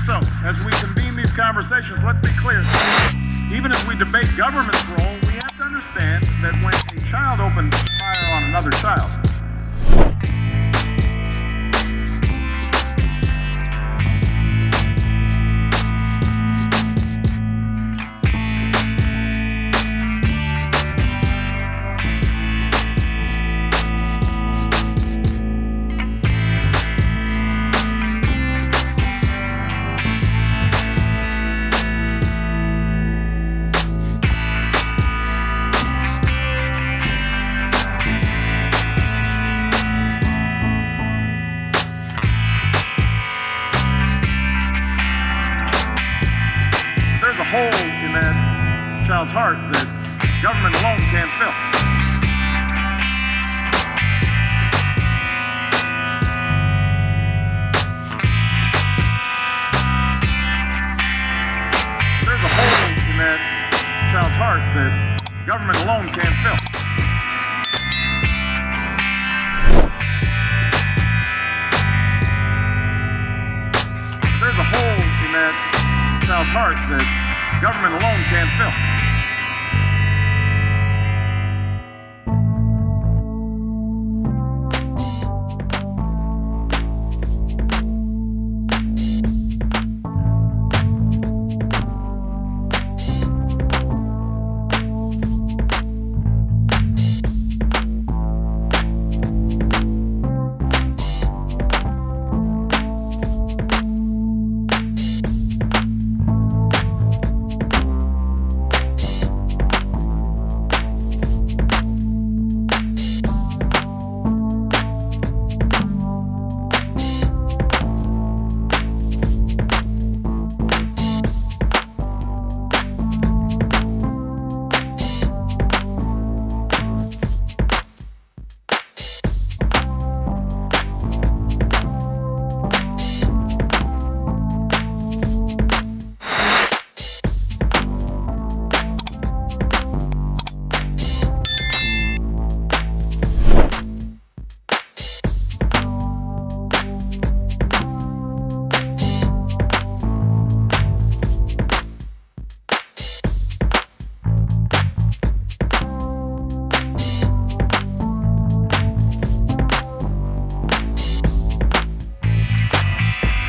So, as we convene these conversations, let's be clear. Even as we debate government's role, we have to understand that when a child opens fire on another child, there's a hole in that child's heart that government alone can't fill. There's a hole in that child's heart that government alone can't fill. There's a hole in that child's heart that government alone can't fill.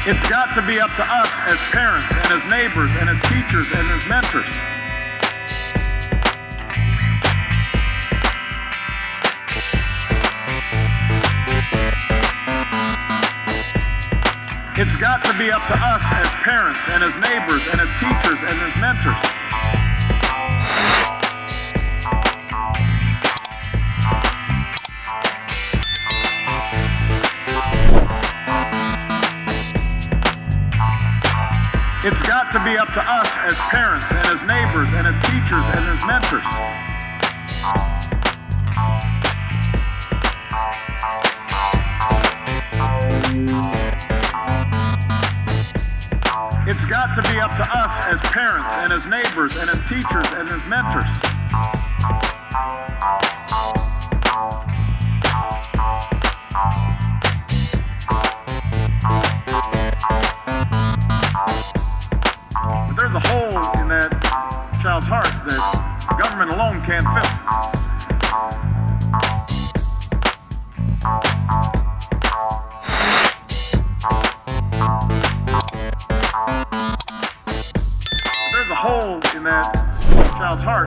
It's got to be up to us as parents and as neighbors and as teachers and as mentors. It's got to be up to us as parents and as neighbors and as teachers and as mentors. It's got to be up to us as parents and as neighbors and as teachers and as mentors. It's got to be up to us as parents and as neighbors and as teachers and as mentors. But there's a hole in that child's heart that government alone can't fill. There's a hole in that child's heart.